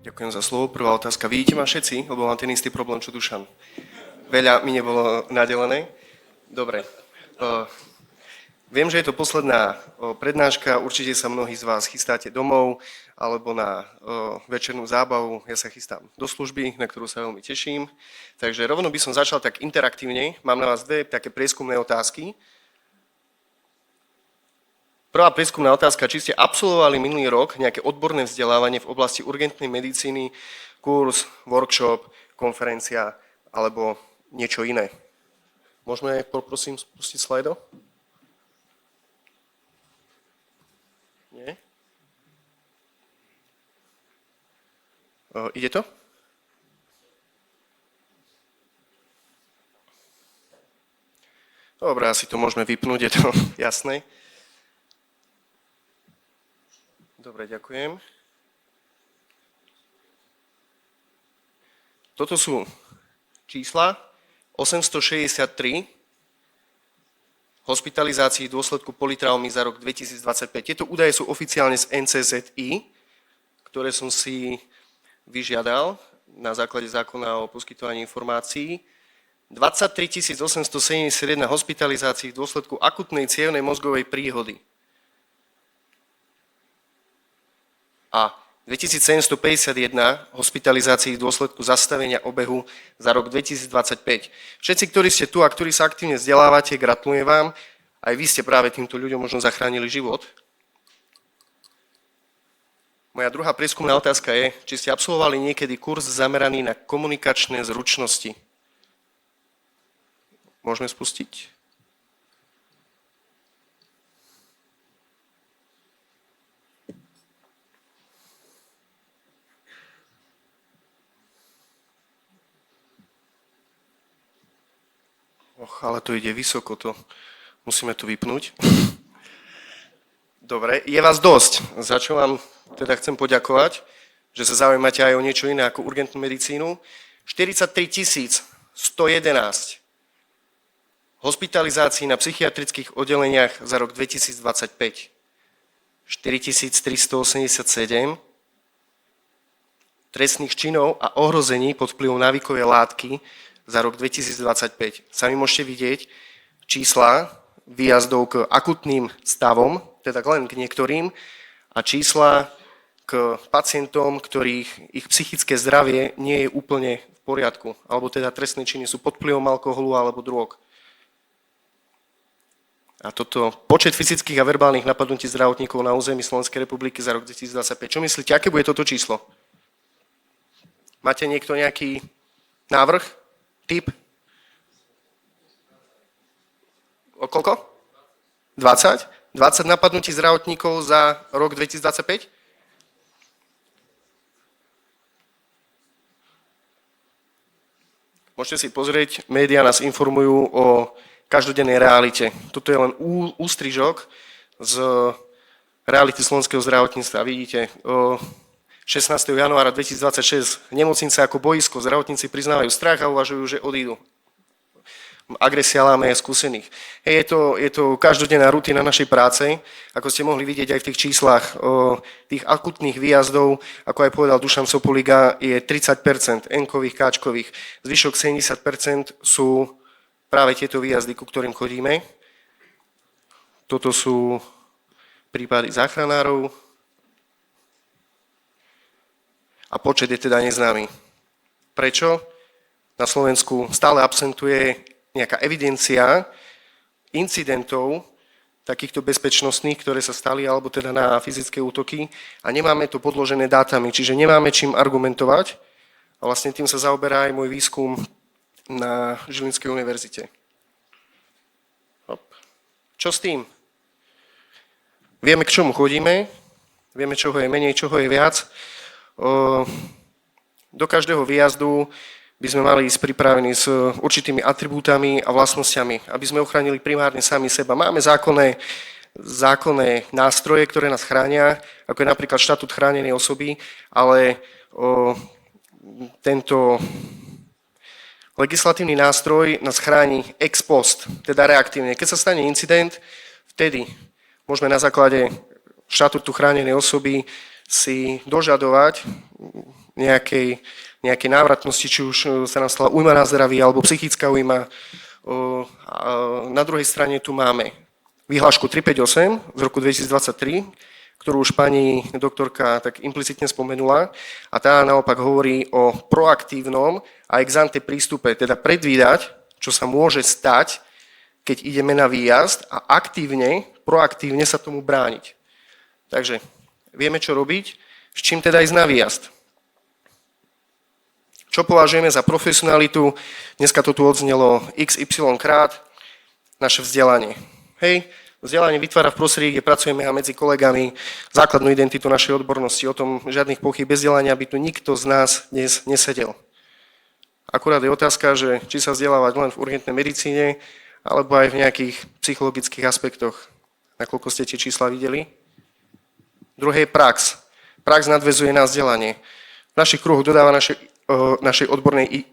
Ďakujem za slovo. Prvá otázka. Vidíte ma všetci? Lebo mám ten istý problém, čo Dušan. Veľa mi nebolo nadelené. Dobre. Viem, že je to posledná prednáška. Určite sa mnohí z vás chystáte domov alebo na večernú zábavu. Ja sa chystám do služby, na ktorú sa veľmi teším. Takže rovno by som začal tak interaktívne. Mám na vás dve také prieskumné otázky. Prvá prieskumná otázka, či ste absolvovali minulý rok nejaké odborné vzdelávanie v oblasti urgentnej medicíny, kurz, workshop, konferencia alebo niečo iné. Môžeme, poprosím, spustiť slajdo? Nie? Ide to? Dobre, asi to môžeme vypnúť, je to jasné. Dobre, ďakujem. Toto sú čísla 863 hospitalizácií v dôsledku polytraumy za rok 2025. Tieto údaje sú oficiálne z NCZI, ktoré som si vyžiadal na základe zákona o poskytovaní informácií. 23 871 hospitalizácií v dôsledku akutnej cievnej mozgovej príhody. A 2751 hospitalizácií v dôsledku zastavenia obehu za rok 2025. Všetci, ktorí ste tu a ktorí sa aktívne vzdelávate, gratulujem vám. Aj vy ste práve týmto ľuďom možno zachránili život. Moja druhá prieskumná otázka je, či ste absolvovali niekedy kurz zameraný na komunikačné zručnosti. Môžeme spustiť? Ale to ide vysoko, to musíme to vypnúť. Dobre, je vás dosť, za čo vám teda chcem poďakovať, že sa zaujímate aj o niečo iné ako urgentnú medicínu. 43 111 hospitalizácií na psychiatrických oddeleniach za rok 2025. 4387 trestných činov a ohrození pod vplyvom návykovej látky za rok 2025. Sami môžete vidieť čísla výjazdov k akutným stavom, teda len k niektorým, a čísla k pacientom, ktorých ich psychické zdravie nie je úplne v poriadku, alebo teda trestné činy sú pod vplyvom alkoholu alebo drog. A toto počet fyzických a verbálnych napadnutí zdravotníkov na území Slovenskej republiky za rok 2025. Čo myslíte, aké bude toto číslo? Máte niekto nejaký návrh? Typ? O koľko? 20? 20 napadnutí zdravotníkov za rok 2025? Môžete si pozrieť, médiá nás informujú o každodennej realite. Toto je len ústrižok z reality slovenského zdravotníctva. Vidíte, 16. januára 2026 nemocnice ako boisko, zdravotníci priznávajú strach a uvažujú, že odídu. Agresia láme je skúsených. Je to každodenná rutina našej práce, ako ste mohli vidieť aj v tých číslach tých akutných výjazdov, ako aj povedal Dušan Sopoliga, je 30% N-kových, K-čkových, zvyšok 70% sú práve tieto výjazdy, ku ktorým chodíme. Toto sú prípady záchranárov, a počet je teda neznámy. Prečo? Na Slovensku stále absentuje nejaká evidencia incidentov takýchto bezpečnostných, ktoré sa stali, alebo teda na fyzické útoky a nemáme to podložené dátami, čiže nemáme čím argumentovať a vlastne tým sa zaoberá aj môj výskum na Žilinskej univerzite. Čo s tým? Vieme, k čomu chodíme, vieme, čoho je menej, čoho je viac. Do každého výjazdu by sme mali ísť pripravení s určitými atribútami a vlastnosťami, aby sme ochránili primárne sami seba. Máme zákonné nástroje, ktoré nás chránia, ako je napríklad štatút chránenej osoby, ale tento legislatívny nástroj nás chráni ex post, teda reaktívne. Keď sa stane incident, vtedy môžeme na základe štatútu chránenej osoby si dožadovať nejakej návratnosti, či už sa nám stala újma na zdraví alebo psychická újma. Na druhej strane tu máme vyhlášku 358 z roku 2023, ktorú už pani doktorka tak implicitne spomenula, a tá naopak hovorí o proaktívnom a ex ante prístupe, teda predvídať, čo sa môže stať, keď ideme na výjazd, a proaktívne sa tomu brániť. Takže vieme, čo robiť, s čím teda ísť na výjazd. Čo považujeme za profesionalitu? Dneska to tu odznelo XY krát, naše vzdelanie. Hej, vzdelanie vytvára v prostredí, kde pracujeme a medzi kolegami základnú identitu našej odbornosti. O tom žiadnych pochýb, bez vzdelania by tu nikto z nás dnes nesedel. Akurát je otázka, že či sa vzdelávať len v urgentnej medicíne, alebo aj v nejakých psychologických aspektoch. Nakoľko ste tie čísla videli? Druhé je prax. Prax nadväzuje na vzdelanie. V našich kruhoch dodáva našej odbornej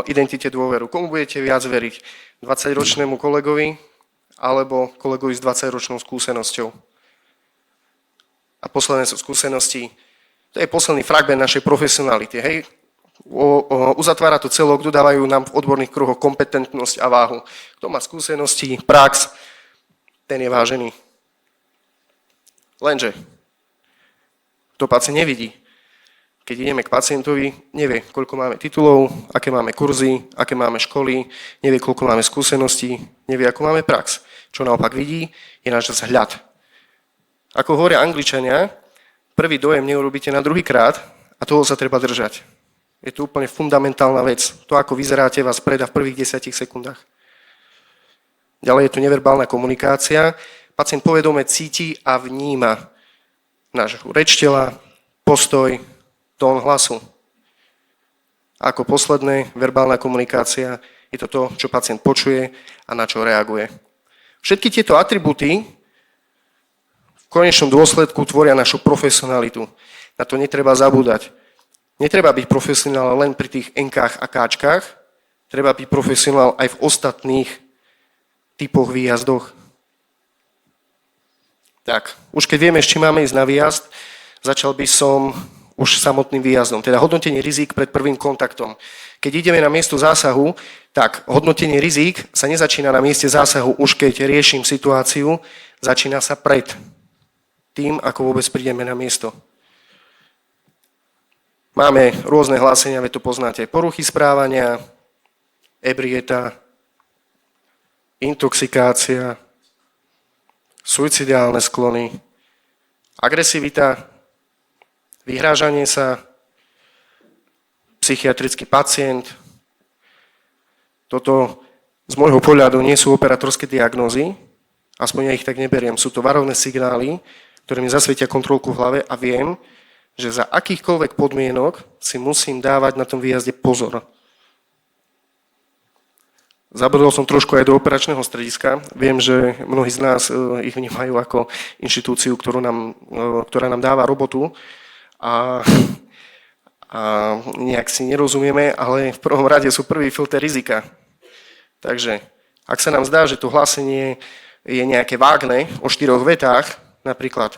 identite dôveru. Komu budete viac veriť? 20-ročnému kolegovi alebo kolegovi s 20-ročnou skúsenosťou? A posledné sú skúsenosti. To je posledný fragment našej profesionality. Hej? Uzatvára to celok, dodávajú nám v odborných kruhoch kompetentnosť a váhu. Kto má skúsenosti, prax, ten je vážený. Lenže to pacient nevidí. Keď ideme k pacientovi, nevie, koľko máme titulov, aké máme kurzy, aké máme školy, nevie, koľko máme skúseností, nevie, ako máme prax. Čo naopak vidí, je náš vzhľad. Ako hovoria Angličania, prvý dojem neurobíte na druhý krát a toho sa treba držať. Je to úplne fundamentálna vec. To, ako vyzeráte, vás predá v prvých 10 sekundách. Ďalej je tu neverbálna komunikácia. Pacient povedome cíti a vníma nášho reč tela, postoj, tón hlasu. A ako posledné, verbálna komunikácia je to to, čo pacient počuje a na čo reaguje. Všetky tieto atribúty v konečnom dôsledku tvoria našu profesionalitu. Na to netreba zabúdať. Netreba byť profesionál len pri tých N-kách a K-čkách, treba byť profesionál aj v ostatných typoch výjazdoch. Tak, už keď vieme, s čím máme ísť na výjazd, začal by som už samotným výjazdom, teda hodnotenie rizík pred prvým kontaktom. Keď ideme na miesto zásahu, tak hodnotenie rizík sa nezačína na mieste zásahu už keď riešim situáciu, začína sa pred tým, ako vôbec prídeme na miesto. Máme rôzne hlásenia, veď to poznáte, poruchy správania, ebrieta, intoxikácia, suicidálne sklony, agresivita, vyhrážanie sa, psychiatrický pacient. Toto z môjho pohľadu nie sú operátorské diagnózy, aspoň ja ich tak neberiem. Sú to varovné signály, ktoré mi zasvietia kontrolku v hlave a viem, že za akýchkoľvek podmienok si musím dávať na tom výjazde pozor. Zabudol som trošku aj do operačného strediska. Viem, že mnohí z nás ich vnímajú ako inštitúciu, ktorá nám dáva robotu a nejak si nerozumieme, ale v prvom rade sú prvý filter rizika. Takže ak sa nám zdá, že to hlásenie je nejaké vágne o 4 vetách, napríklad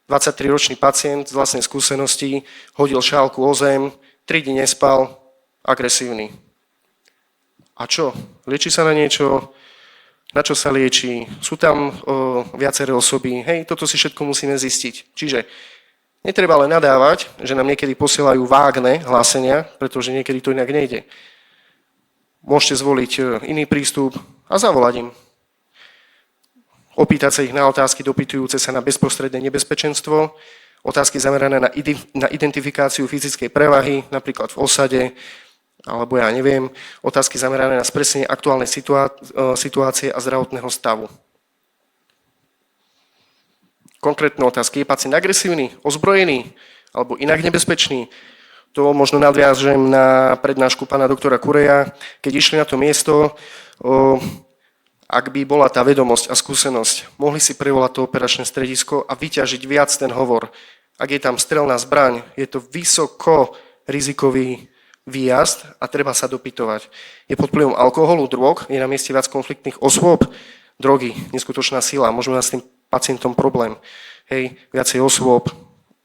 23-ročný pacient z vlastnej skúsenosti hodil šálku o zem, 3 dni nespal, agresívny. A čo? Lieči sa na niečo? Na čo sa lieči? Sú tam viaceré osoby? Hej, toto si všetko musíme zistiť. Čiže netreba len nadávať, že nám niekedy posielajú vágne hlásenia, pretože niekedy to inak nejde. Môžete zvoliť iný prístup a zavolať im. Opýtať sa ich na otázky dopytujúce sa na bezprostredné nebezpečenstvo, otázky zamerané na identifikáciu fyzickej prevahy, napríklad v osade, alebo ja neviem, otázky zamerané na spresnenie aktuálnej situácie a zdravotného stavu. Konkrétne otázky. Je pacient agresívny, ozbrojený alebo inak nebezpečný? To možno nadviažem na prednášku pána doktora Kureja. Keď išli na to miesto, ak by bola tá vedomosť a skúsenosť, mohli si prevolať to operačné stredisko a vyťažiť viac ten hovor. Ak je tam strelná zbraň, je to vysoko rizikový výjazd a treba sa dopytovať. Je pod vplyvom alkoholu, drog, je na mieste viac konfliktných osôb, drogy, neskutočná sila, môžeme mať s tým pacientom problém. Hej, viacej osôb,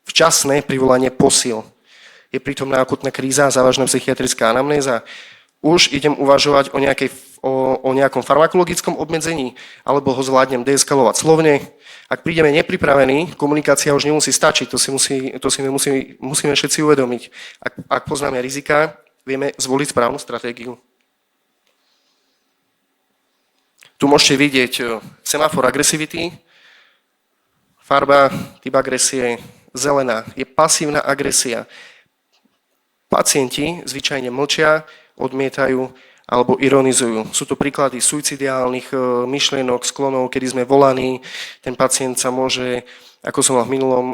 včasné privolanie posil. je prítomná akutná kríza, závažná psychiatrická anamnéza, už idem uvažovať o nejakom farmakologickom obmedzení, alebo ho zvládnem deeskalovať slovne. Ak prídeme nepripravení, komunikácia už nemusí stačiť, to si my musíme všetci uvedomiť. Ak poznáme rizika, vieme zvoliť správnu stratégiu. Tu môžete vidieť semafor agresivity, farba, typ agresie, zelená, je pasívna agresia. Pacienti zvyčajne mlčia, odmietajú alebo ironizujú. Sú to príklady suicidálnych myšlienok, sklonov, kedy sme volaní, ten pacient sa môže, ako som mal v minulom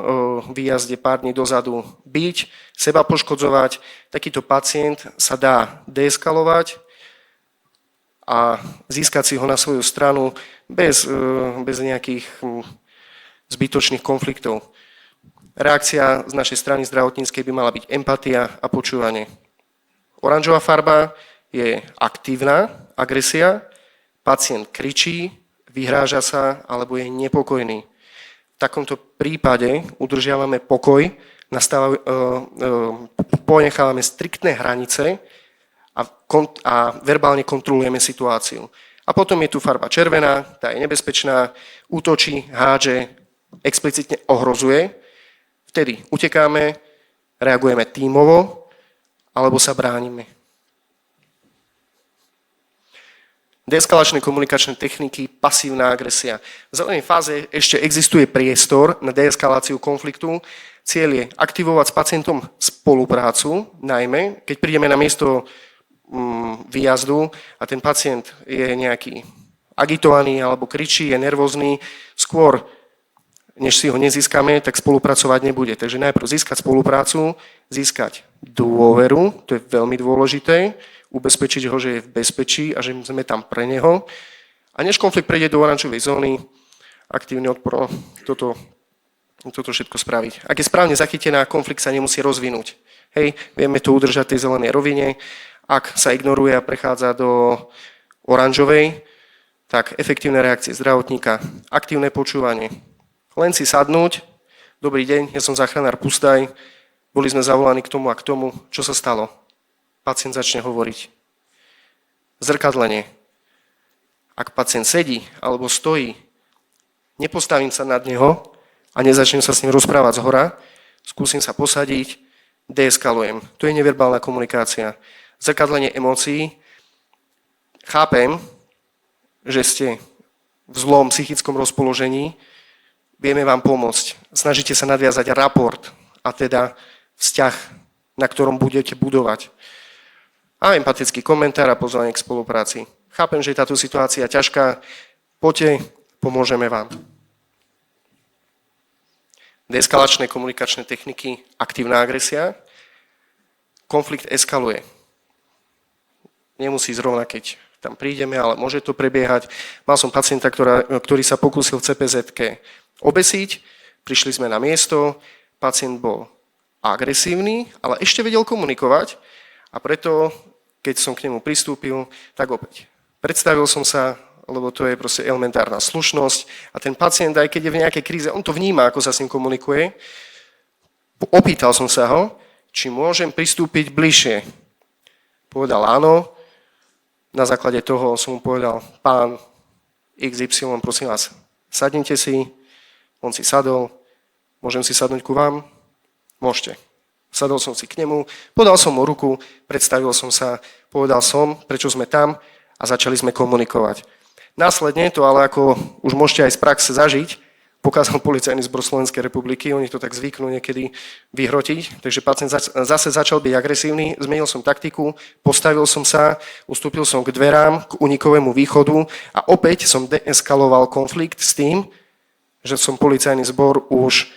výjazde pár dní dozadu, byť, seba poškodzovať. Takýto pacient sa dá deeskalovať a získať si ho na svoju stranu bez nejakých zbytočných konfliktov. Reakcia z našej strany zdravotníckej by mala byť empatia a počúvanie. Oranžová farba je aktívna agresia, pacient kričí, vyhráža sa alebo je nepokojný. V takomto prípade udržiavame pokoj, ponechávame striktné hranice a verbálne kontrolujeme situáciu. A potom je tu farba červená, tá je nebezpečná, útočí, hádže, explicitne ohrozuje. Vtedy utekáme, reagujeme tímovo, alebo sa bránime. Deeskalačné komunikačné techniky, pasívna agresia. V zelenej fáze ešte existuje priestor na deeskaláciu konfliktu. Cieľ je aktivovať s pacientom spoluprácu, najmä keď prídeme na miesto výjazdu a ten pacient je nejaký agitovaný alebo kričí, je nervózny, skôr než si ho nezískame, tak spolupracovať nebude. Takže najprv získať spoluprácu, získať dôveru, to je veľmi dôležité, ubezpečiť ho, že je v bezpečí a že sme tam pre neho. A než konflikt prejde do oranžovej zóny, aktívny odpor, toto všetko spraviť. Ak je správne zachytená, konflikt sa nemusí rozvinúť. Hej, vieme to udržať v tej zelenej rovine. Ak sa ignoruje a prechádza do oranžovej, tak efektívne reakcie zdravotníka, aktívne počúvanie. Len si sadnúť, dobrý deň, ja som záchranár Pustaj, boli sme zavolaní k tomu a k tomu, čo sa stalo. Pacient začne hovoriť. Zrkadlenie. Ak pacient sedí alebo stojí, nepostavím sa nad neho a nezačnem sa s ním rozprávať zhora, skúsim sa posadiť, deeskalujem. To je neverbálna komunikácia. Zrkadlenie emócií. Chápem, že ste v zlom psychickom rozpoložení, vieme vám pomôcť. Snažíte sa nadviazať raport, a teda vzťah, na ktorom budete budovať. A empatický komentár a pozvanie k spolupráci. Chápem, že je táto situácia ťažká, poďte, pomôžeme vám. Deeskalačné komunikačné techniky, aktívna agresia. Konflikt eskaluje. Nemusí zrovna, keď tam prídeme, ale môže to prebiehať. Mal som pacienta, ktorý sa pokúsil v CPZ-ke obesiť, prišli sme na miesto, pacient bol agresívny, ale ešte vedel komunikovať a preto, keď som k nemu pristúpil, tak opäť predstavil som sa, lebo to je proste elementárna slušnosť a ten pacient, aj keď je v nejakej kríze, on to vníma, ako sa s ním komunikuje. Opýtal som sa ho, či môžem pristúpiť bližšie. Povedal áno, na základe toho som mu povedal, pán XY, prosím vás, sadnite si. On si sadol, môžem si sadnúť ku vám? Môžete. Sadol som si k nemu, podal som mu ruku, predstavil som sa, povedal som, prečo sme tam a začali sme komunikovať. Následne to, ale ako už môžete aj z praxe zažiť, pokázal Policajný zbor Slovenskej republiky, oni to tak zvyknú niekedy vyhrotiť, takže pacient zase začal byť agresívny, zmenil som taktiku, postavil som sa, ustúpil som k dverám, k unikovému východu a opäť som deeskaloval konflikt s tým, že som policajný zbor už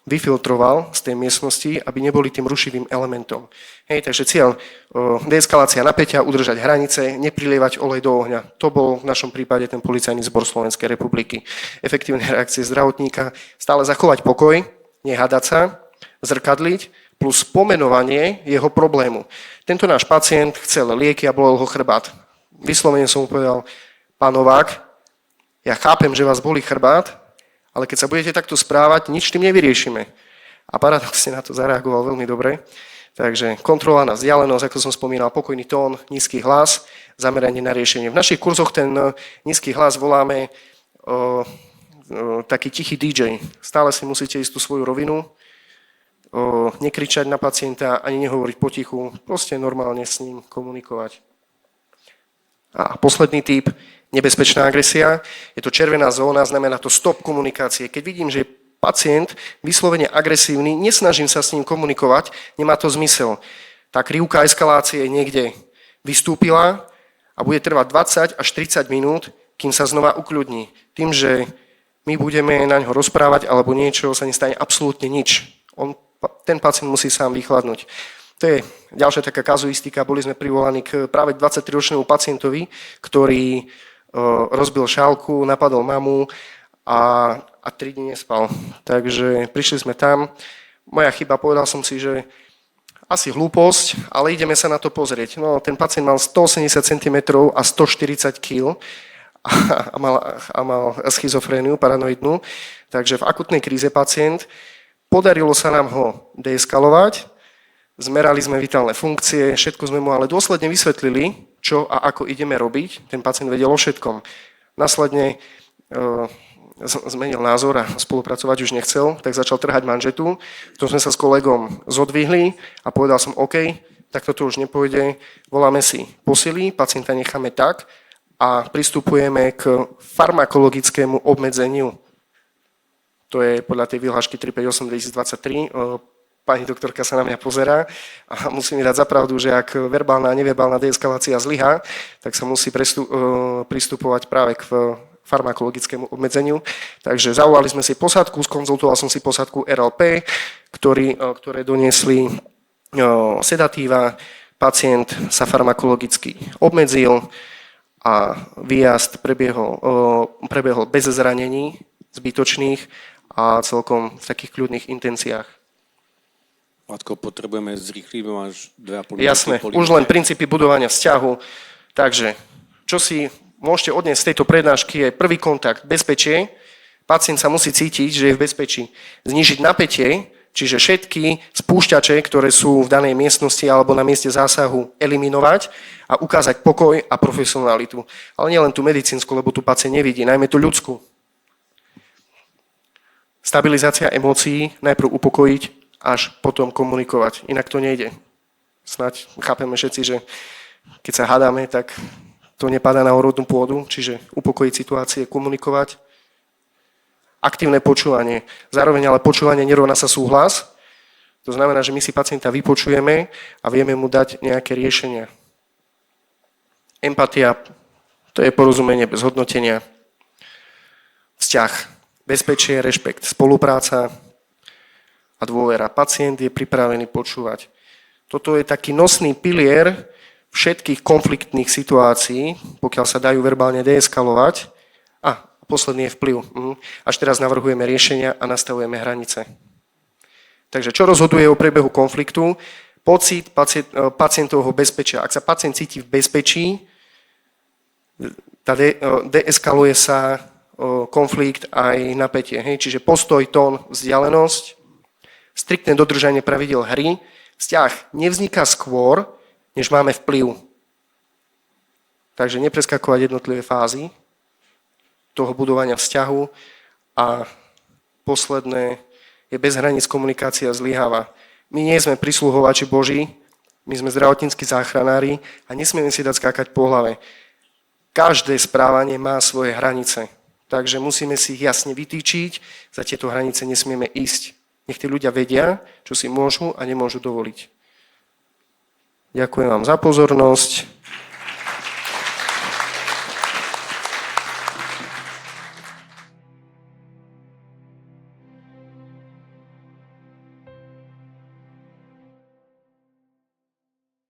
vyfiltroval z tej miestnosti, aby neboli tým rušivým elementom. Hej, takže cieľ, deeskalácia napätia, udržať hranice, neprilievať olej do ohňa. To bol v našom prípade ten Policajný zbor Slovenskej republiky. Efektívne reakcie zdravotníka, stále zachovať pokoj, nehádať sa, zrkadliť, plus pomenovanie jeho problému. Tento náš pacient chcel lieky a bolel ho chrbát. Vyslovene som mu povedal, pán Novák, ja chápem, že vás bolí chrbát, ale keď sa budete takto správať, nič tým nevyriešime. a paradoxne na to zareagoval veľmi dobre. Takže kontrola na vzdialenosť, ako som spomínal, pokojný tón, nízky hlas, zameranie na riešenie. V našich kurzoch ten nízky hlas voláme taký tichý DJ. Stále si musíte ísť tú svoju rovinu, nekričať na pacienta, ani nehovoriť potichu, proste normálne s ním komunikovať. A posledný typ, nebezpečná agresia. Je to červená zóna, znamená to stop komunikácie. Keď vidím, že pacient vyslovene agresívny, nesnažím sa s ním komunikovať, nemá to zmysel. Tá krivka eskalácie niekde vystúpila a bude trvať 20 až 30 minút, kým sa znova ukľudní. Tým, že my budeme na ňo rozprávať alebo niečo, sa nestane absolútne nič. Ten pacient musí sám vychladnúť. To je ďalšia taká kazuistika. Boli sme privolaní k práve 23-ročnému pacientovi, ktorý rozbil šálku, napadol mamu a 3 dní nespal. Takže prišli sme tam. Moja chyba, povedal som si, že asi hlúposť, ale ideme sa na to pozrieť. No, ten pacient mal 180 cm a 140 kg a mal schizofréniu paranoidnú. Takže v akutnej kríze pacient. Podarilo sa nám ho deeskalovať, zmerali sme vitálne funkcie, všetko sme mu ale dôsledne vysvetlili, čo a ako ideme robiť. Ten pacient vedel o všetkom. Následne zmenil názor a spolupracovať už nechcel, tak začal trhať manžetu. To sme sa s kolegom zodvihli a povedal som, OK, tak toto už nepôjde, voláme si posily, pacienta necháme tak a pristupujeme k farmakologickému obmedzeniu. To je podľa tej vyhlášky 358-2023. Pani doktorka sa na mňa pozerá a musí mi dať za pravdu, že ak verbálna a neverbálna deeskalácia zlyhá, tak sa musí pristupovať práve k farmakologickému obmedzeniu. Takže zavolali sme si posádku, skonzultoval som si posádku RLP, ktoré doniesli sedatíva, pacient sa farmakologicky obmedzil a výjazd prebiehol bez zranení zbytočných a celkom v takých kľudných intenciách. Matko, potrebujeme zrýchliť, máš 2,5 minúty. Jasné, už len princípy budovania vzťahu. Takže, čo si môžete odniesť z tejto prednášky je prvý kontakt, bezpečie. Pacient sa musí cítiť, že je v bezpečí. Znížiť napätie, čiže všetky spúšťače, ktoré sú v danej miestnosti alebo na mieste zásahu, eliminovať a ukázať pokoj a profesionalitu. Ale nielen tú medicínsku, lebo tu pacient nevidí, najmä tú ľudskú. Stabilizácia emócií, najprv upokojiť, až potom komunikovať. Inak to nejde. Snáď chápeme všetci, že keď sa hádame, tak to nepadá na úrodnú pôdu, čiže upokojiť situácie, komunikovať. Aktívne počúvanie. Zároveň ale počúvanie nerovná sa súhlas. To znamená, že my si pacienta vypočujeme a vieme mu dať nejaké riešenia. Empatia, to je porozumenie bez hodnotenia. Vzťah. Bezpečie, rešpekt, spolupráca a dôvera. Pacient je pripravený počúvať. Toto je taký nosný pilier všetkých konfliktných situácií, pokiaľ sa dajú verbálne deeskalovať. A posledný je vplyv. Až teraz navrhujeme riešenia a nastavujeme hranice. Takže čo rozhoduje o priebehu konfliktu? Pocit pacientovho bezpečia. Ak sa pacient cíti v bezpečí, deeskaluje sa konflikt aj napätie. Čiže postoj, tón, vzdialenosť, striktné dodržanie pravidiel hry. Vzťah nevzniká skôr, než máme vplyv. Takže nepreskakovať jednotlivé fázy toho budovania vzťahu a posledné je bez hraníc komunikácia zlyháva. My nie sme prisluhovači Boží, my sme zdravotníckí záchranári a nesmieme si dať skákať po hlave. Každé správanie má svoje hranice. Takže musíme si ich jasne vytýčiť, za tieto hranice nesmieme ísť. Nech tí ľudia vedia, čo si môžu a nemôžu dovoliť. Ďakujem vám za pozornosť.